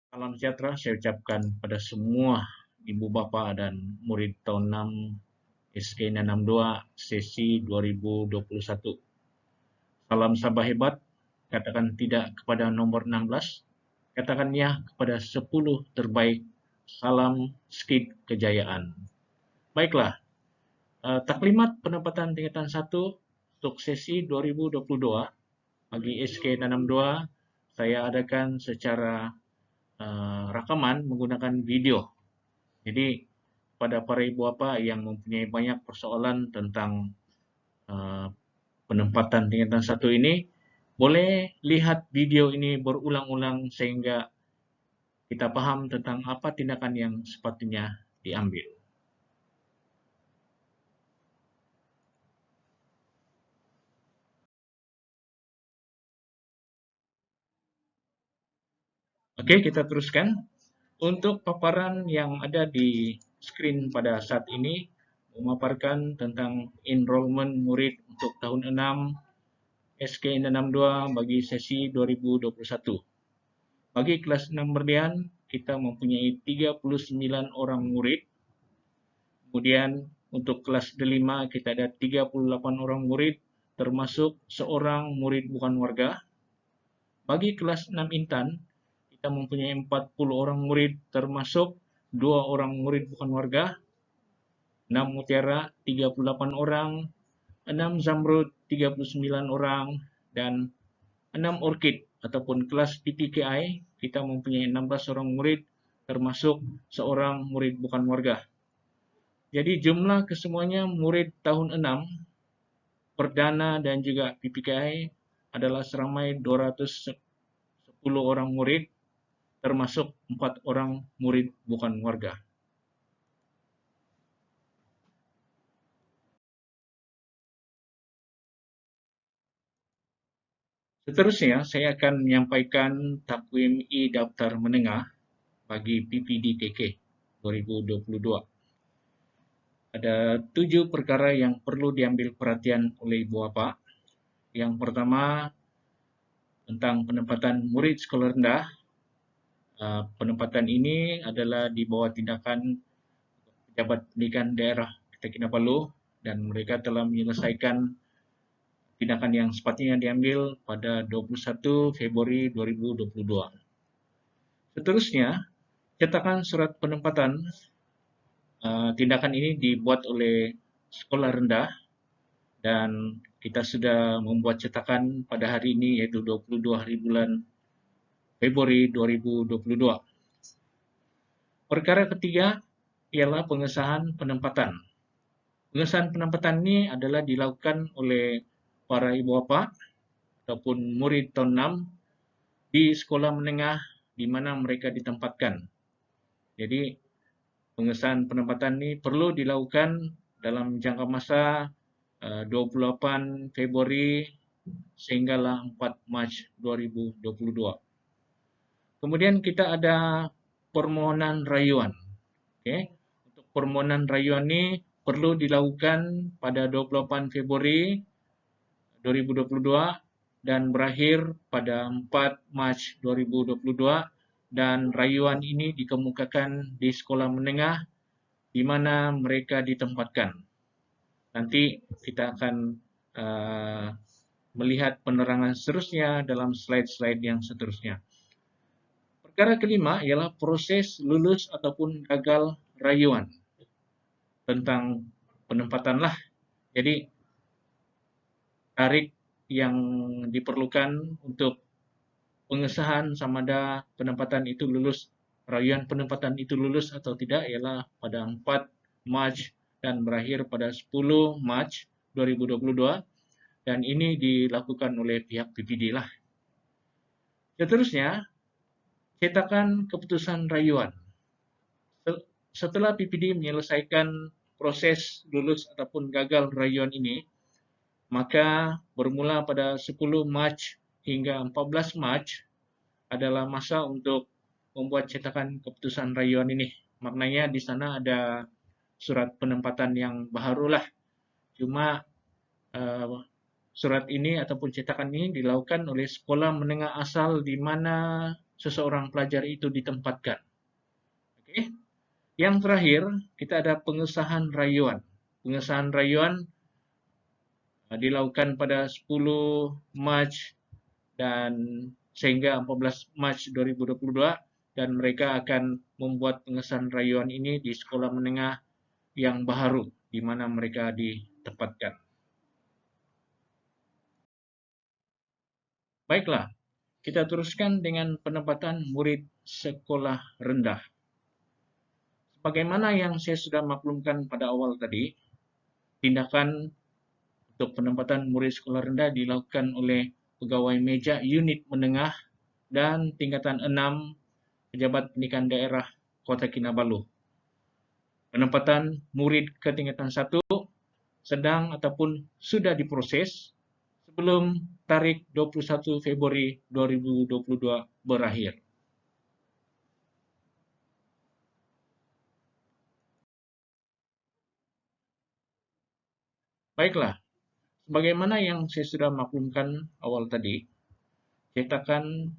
Salam sejahtera saya ucapkan pada semua ibu bapa dan murid tahun 6 SK 662 sesi 2021. Salam sabah hebat, katakan tidak kepada nomor 16, katakan ya kepada 10 terbaik. Salam skit kejayaan. Baiklah, taklimat penempatan tingkatan 1 untuk sesi 2022 bagi SK 662 saya adakan secara rekaman menggunakan video. Jadi pada para ibu bapa yang mempunyai banyak persoalan tentang uh, penempatan tingkatan 1 ini, boleh lihat video ini berulang-ulang sehingga kita paham tentang apa tindakan yang sepatutnya diambil. Oke, kita teruskan. Untuk paparan yang ada di screen pada saat ini memaparkan tentang enrollment murid untuk tahun 6 SK 662 bagi sesi 2021. Bagi kelas 6 berlian, kita mempunyai 39 orang murid. Kemudian untuk kelas D5 kita ada 38 orang murid, termasuk seorang murid bukan warga. Bagi kelas 6 Intan, kita mempunyai 40 orang murid, termasuk 2 orang murid bukan warga. 6 Mutiara, 38 orang. 6 Zamrud, 39 orang. Dan 6 Orchid ataupun kelas PPKI, kita mempunyai 16 orang murid, termasuk seorang murid bukan warga. Jadi jumlah kesemuanya murid tahun 6, perdana dan juga PPKI adalah seramai 210 orang murid, termasuk 4 orang murid bukan warga. Seterusnya, saya akan menyampaikan takwim e-daftar menengah bagi PPDTK 2022. Ada 7 perkara yang perlu diambil perhatian oleh ibu bapa. Yang pertama, tentang penempatan murid sekolah rendah. Penempatan ini adalah di bawah tindakan pejabat pendidikan daerah Kota Kinabalu dan mereka telah menyelesaikan tindakan yang sepatutnya diambil pada 21 Februari 2022. Seterusnya, cetakan surat penempatan. Tindakan ini dibuat oleh sekolah rendah dan kita sudah membuat cetakan pada hari ini yaitu 22 hari bulan Februari 2022. Perkara ketiga ialah pengesahan penempatan. Pengesahan penempatan ini adalah dilakukan oleh para ibu bapa ataupun murid tahun 6 di sekolah menengah di mana mereka ditempatkan. Jadi pengesahan penempatan ini perlu dilakukan dalam jangka masa 28 Februari sehinggalah 4 Mac 2022. Kemudian kita ada permohonan rayuan. Okay. Untuk permohonan rayuan ini perlu dilakukan pada 28 Februari 2022 dan berakhir pada 4 Mac 2022 dan rayuan ini dikemukakan di sekolah menengah di mana mereka ditempatkan. Nanti kita akan melihat penerangan seterusnya dalam slide-slide yang seterusnya. Perkara kelima ialah proses lulus ataupun gagal rayuan. Tentang penempatan lah. Jadi tarik yang diperlukan untuk pengesahan sama ada penempatan itu lulus, rayuan penempatan itu lulus atau tidak ialah pada 4 Mac dan berakhir pada 10 Mac 2022 dan ini dilakukan oleh pihak PPD lah. Seterusnya, cetakan keputusan rayuan. Setelah PPD menyelesaikan proses lulus ataupun gagal rayuan ini, maka bermula pada 10 Mac hingga 14 Mac adalah masa untuk membuat cetakan keputusan rayuan ini. Maknanya di sana ada surat penempatan yang barulah. Cuma surat ini ataupun cetakan ini dilakukan oleh sekolah menengah asal di mana seseorang pelajar itu ditempatkan. Oke. Yang terakhir, kita ada pengesahan rayuan. Pengesahan rayuan dilakukan pada 10 Mac dan sehingga 14 Mac 2022, dan mereka akan membuat pengesahan rayuan ini di sekolah menengah yang baru di mana mereka ditempatkan. Baiklah, kita teruskan dengan penempatan murid sekolah rendah. Bagaimana yang saya sudah maklumkan pada awal tadi, tindakan untuk penempatan murid sekolah rendah dilakukan oleh pegawai meja unit menengah dan tingkatan 6 pejabat pendidikan daerah Kota Kinabalu. Penempatan murid ke tingkatan 1 sedang ataupun sudah diproses sebelum tarik 21 Februari 2022 berakhir. Baiklah, sebagaimana yang saya sudah maklumkan awal tadi, cetakan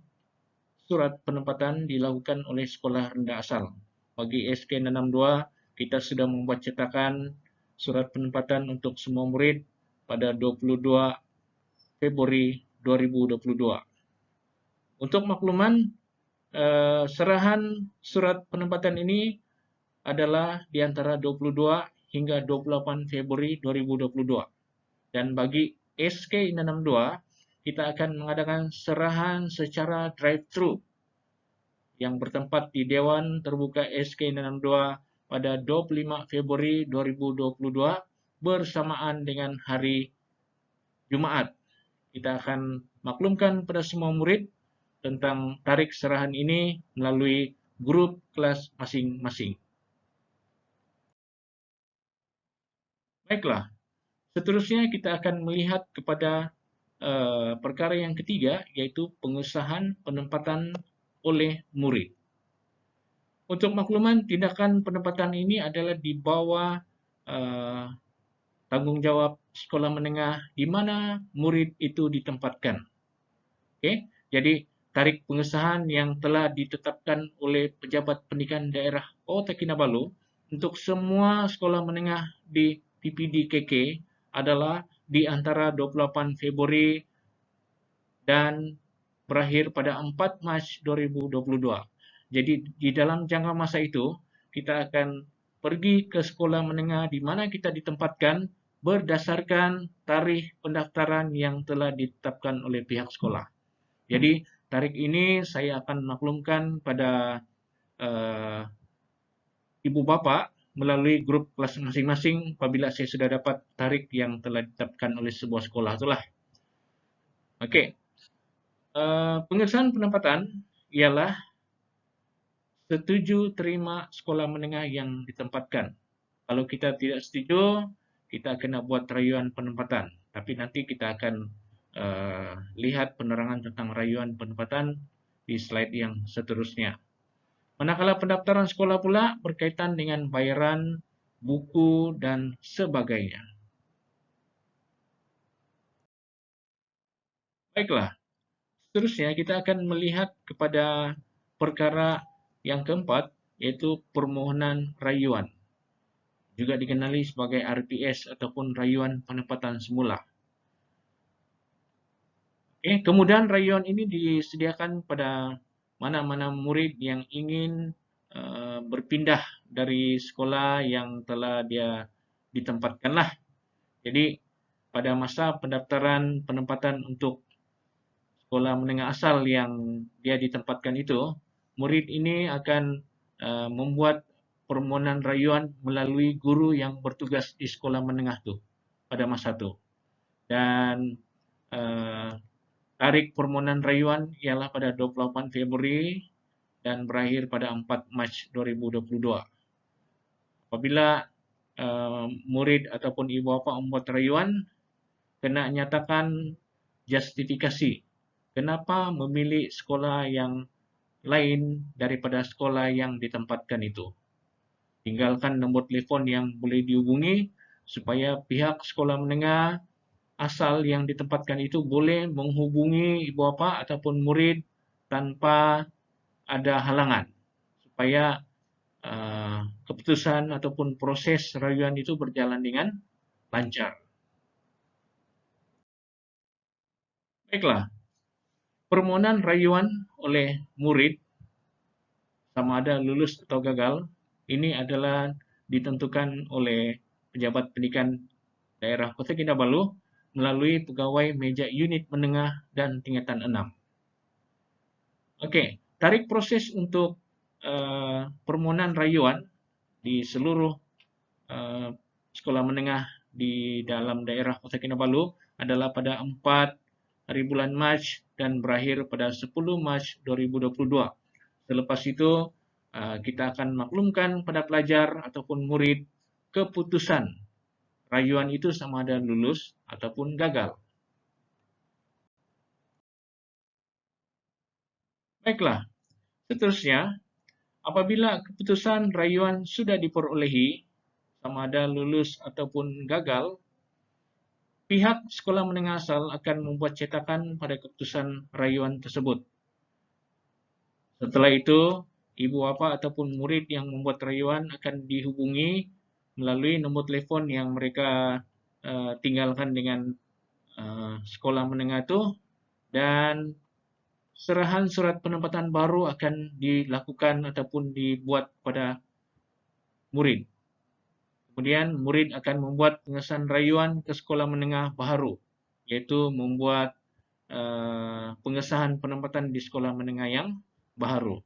surat penempatan dilakukan oleh sekolah rendah asal. Bagi SK662, kita sudah membuat cetakan surat penempatan untuk semua murid pada 22 Februari 2022. Untuk makluman, serahan surat penempatan ini adalah di antara 22 hingga 28 Februari 2022. Dan bagi SK662, kita akan mengadakan serahan secara drive-thru yang bertempat di Dewan Terbuka SK662 pada 25 Februari 2022 bersamaan dengan hari Jumat. Kita akan maklumkan pada semua murid tentang tarik serahan ini melalui grup kelas masing-masing. Baiklah, seterusnya kita akan melihat kepada perkara yang ketiga, yaitu pengesahan penempatan oleh murid. Untuk makluman, tindakan penempatan ini adalah di bawah tanggung jawab sekolah menengah di mana murid itu ditempatkan. Oke, jadi tarik pengesahan yang telah ditetapkan oleh pejabat pendidikan daerah Kota Kinabalu untuk semua sekolah menengah di PPD KK adalah di antara 28 Februari dan berakhir pada 4 Mac 2022. Jadi di dalam jangka masa itu, kita akan pergi ke sekolah menengah di mana kita ditempatkan berdasarkan tarikh pendaftaran yang telah ditetapkan oleh pihak sekolah. Jadi tarikh ini saya akan maklumkan pada ibu bapak melalui grup kelas masing-masing apabila saya sudah dapat tarikh yang telah ditetapkan oleh sebuah sekolah itulah. Oke. Pengesahan penempatan ialah setuju terima sekolah menengah yang ditempatkan. Kalau kita tidak setuju, kita kena buat rayuan penempatan. Tapi nanti kita akan lihat penerangan tentang rayuan penempatan di slide yang seterusnya. Manakala pendaftaran sekolah pula berkaitan dengan bayaran, buku, dan sebagainya. Baiklah, seterusnya kita akan melihat kepada perkara yang keempat, yaitu permohonan rayuan. Juga dikenali sebagai RPS ataupun rayuan penempatan semula. Kemudian rayuan ini disediakan pada mana-mana murid yang ingin berpindah dari sekolah yang telah dia ditempatkanlah. Jadi pada masa pendaftaran penempatan untuk sekolah menengah asal yang dia ditempatkan itu, murid ini akan membuat permohonan rayuan melalui guru yang bertugas di sekolah menengah itu pada masa itu. Dan tarik permohonan rayuan ialah pada 28 Februari dan berakhir pada 4 Mac 2022. Apabila murid ataupun ibu bapa membuat rayuan, kena nyatakan justifikasi kenapa memilih sekolah yang lain daripada sekolah yang ditempatkan itu. Tinggalkan nombor telefon yang boleh dihubungi supaya pihak sekolah menengah asal yang ditempatkan itu boleh menghubungi ibu bapa ataupun murid tanpa ada halangan supaya keputusan ataupun proses rayuan itu berjalan dengan lancar. Baiklah, permohonan rayuan oleh murid sama ada lulus atau gagal, ini adalah ditentukan oleh pejabat pendidikan daerah Kota Kinabalu melalui pegawai meja unit menengah dan tingkatan 6. Oke, tarik proses untuk permohonan rayuan di seluruh sekolah menengah di dalam daerah Kota Kinabalu adalah pada 4 hari bulan Mac dan berakhir pada 10 Mac 2022. Selepas itu, kita akan maklumkan pada pelajar ataupun murid keputusan rayuan itu sama ada lulus ataupun gagal. Baiklah, seterusnya, apabila keputusan rayuan sudah diperolehi, sama ada lulus ataupun gagal, pihak sekolah menengah asal akan membuat cetakan pada keputusan rayuan tersebut. Setelah itu, ibu bapa ataupun murid yang membuat rayuan akan dihubungi melalui nomor telepon yang mereka tinggalkan dengan sekolah menengah itu, dan serahan surat penempatan baru akan dilakukan ataupun dibuat pada murid. Kemudian murid akan membuat pengesahan rayuan ke sekolah menengah baru, yaitu membuat pengesahan penempatan di sekolah menengah yang baru.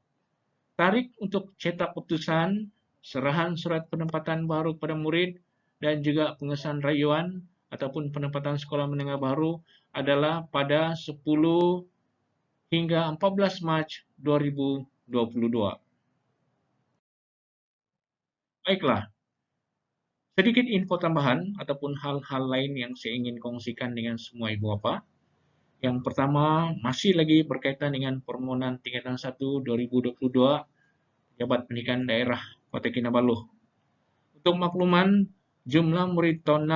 Tarikh untuk cetak keputusan, serahan surat penempatan baru kepada murid, dan juga pengesahan rayuan ataupun penempatan sekolah menengah baru adalah pada 10 hingga 14 Mac 2022. Baiklah, sedikit info tambahan ataupun hal-hal lain yang saya ingin kongsikan dengan semua ibu bapa. Yang pertama, masih lagi berkaitan dengan permohonan tingkatan 1 2022 Pejabat Pendidikan Daerah Kota Kinabalu. Untuk makluman, jumlah murid tahun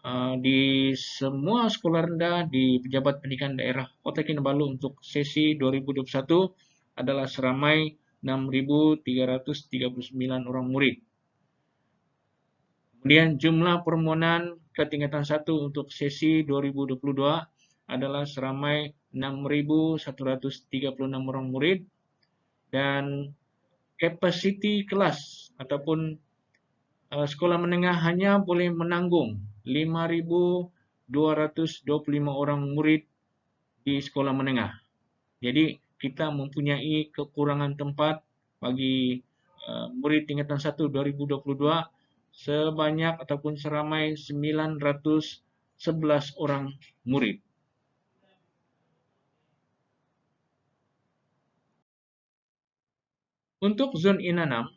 6 di semua sekolah rendah di Pejabat Pendidikan Daerah Kota Kinabalu untuk sesi 2021 adalah seramai 6.339 orang murid. Kemudian jumlah permohonan ke tingkatan 1 untuk sesi 2022 adalah seramai 6.136 orang murid, dan kapasiti kelas ataupun sekolah menengah hanya boleh menanggung 5.225 orang murid di sekolah menengah. Jadi kita mempunyai kekurangan tempat bagi murid tingkatan 1 2022 sebanyak ataupun seramai 911 orang murid. Untuk zon IN6,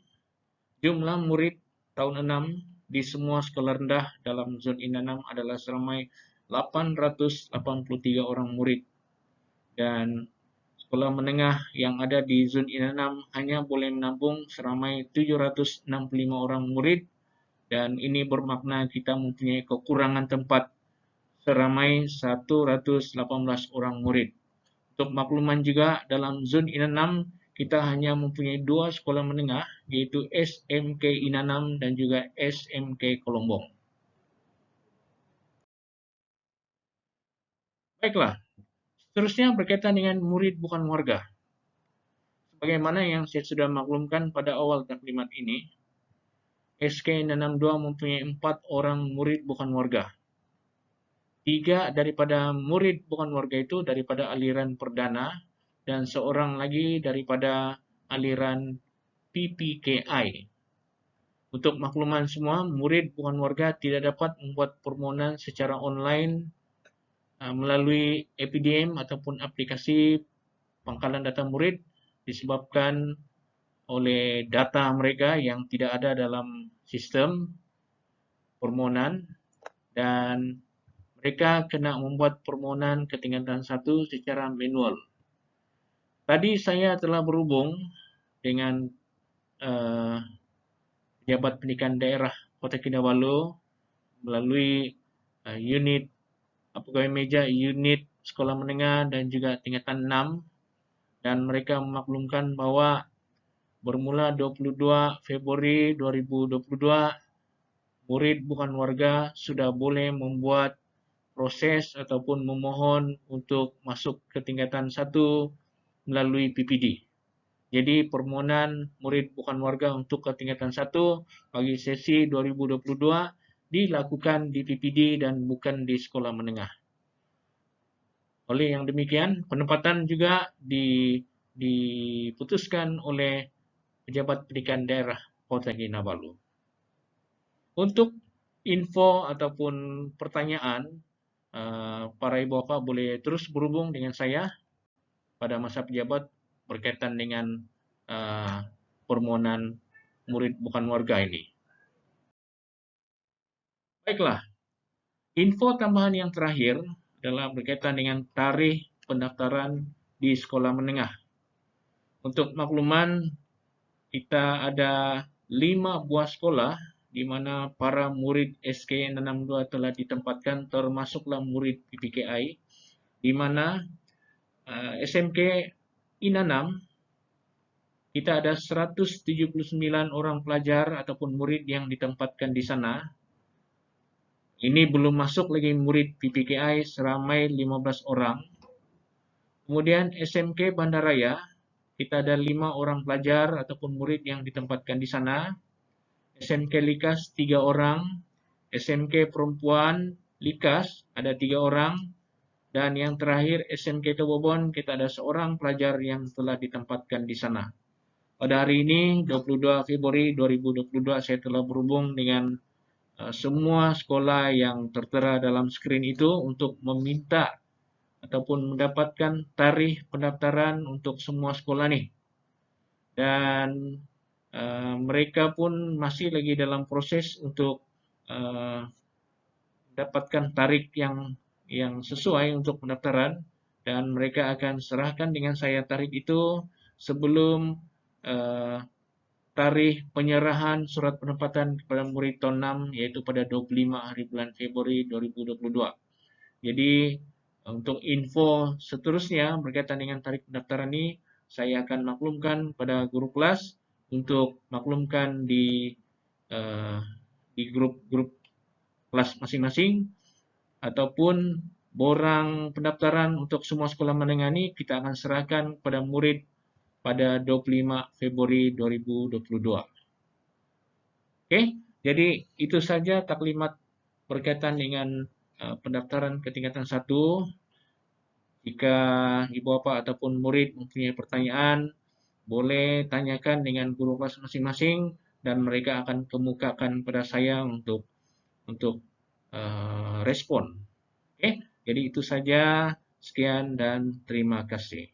jumlah murid tahun 6 di semua sekolah rendah dalam zon IN6 adalah seramai 883 orang murid. Dan sekolah menengah yang ada di zon IN6 hanya boleh menampung seramai 765 orang murid, dan ini bermakna kita mempunyai kekurangan tempat seramai 118 orang murid. Untuk makluman juga, dalam zon IN6 kita hanya mempunyai 2 sekolah menengah, yaitu SMK IN6 dan juga SMK Kolombong. Baiklah, seterusnya berkaitan dengan murid bukan warga. Sebagaimana yang saya sudah maklumkan pada awal taklimat ini, SK IN62 mempunyai 4 orang murid bukan warga. 3 daripada murid bukan warga itu daripada aliran perdana, dan seorang lagi daripada aliran PPKI. Untuk makluman semua, murid bukan warga tidak dapat membuat permohonan secara online melalui APDM ataupun aplikasi pangkalan data murid disebabkan oleh data mereka yang tidak ada dalam sistem permohonan, dan mereka kena membuat permohonan ke tingkatan 1 secara manual. Tadi saya telah berhubung dengan Pejabat Pendidikan Daerah Kota Kinabalu melalui unit pegawai meja unit sekolah menengah dan juga tingkatan 6, dan mereka memaklumkan bahwa bermula 22 Februari 2022, murid bukan warga sudah boleh membuat proses ataupun memohon untuk masuk ke tingkatan 1 melalui PPD. Jadi permohonan murid bukan warga untuk ke tingkatan 1 bagi sesi 2022 dilakukan di PPD dan bukan di sekolah menengah. Oleh yang demikian, penempatan juga diputuskan oleh pejabat pendidikan daerah Kota Kinabalu. Untuk info ataupun pertanyaan, para ibu bapak boleh terus berhubung dengan saya pada masa pejabat berkaitan dengan permohonan murid bukan warga ini. Baiklah, info tambahan yang terakhir adalah berkaitan dengan tarikh pendaftaran di sekolah menengah. Untuk makluman, kita ada 5 buah sekolah di mana para murid SK62 telah ditempatkan, termasuklah murid PPKI, di mana SMK Inanam kita ada 179 orang pelajar ataupun murid yang ditempatkan di sana. Ini belum masuk lagi murid PPKI seramai 15 orang. Kemudian SMK Bandaraya, kita ada 5 orang pelajar ataupun murid yang ditempatkan di sana. SMK Likas 3 orang, SMK Perempuan Likas ada 3 orang, dan yang terakhir SMK Tobobon kita ada seorang pelajar yang telah ditempatkan di sana. Pada hari ini 22 Februari 2022 saya telah berhubung dengan semua sekolah yang tertera dalam skrin itu untuk meminta ataupun mendapatkan tarikh pendaftaran untuk semua sekolah nih. Dan mereka pun masih lagi dalam proses untuk mendapatkan tarikh yang sesuai untuk pendaftaran, dan mereka akan serahkan dengan saya tarikh itu sebelum tarikh penyerahan surat penempatan kepada murid tahun 6 yaitu pada 25 hari bulan Februari 2022. Jadi untuk info seterusnya berkaitan dengan tarikh pendaftaran ini saya akan maklumkan pada guru kelas untuk maklumkan di grup-grup kelas masing-masing, ataupun borang pendaftaran untuk semua sekolah menengah ini kita akan serahkan pada murid pada 25 Februari 2022. Oke, jadi itu saja taklimat berkaitan dengan pendaftaran ke tingkatan 1. Jika ibu bapak ataupun murid mempunyai pertanyaan, boleh tanyakan dengan guru kelas masing-masing dan mereka akan kemukakan pada saya untuk respon. Oke, jadi itu saja. Sekian dan terima kasih.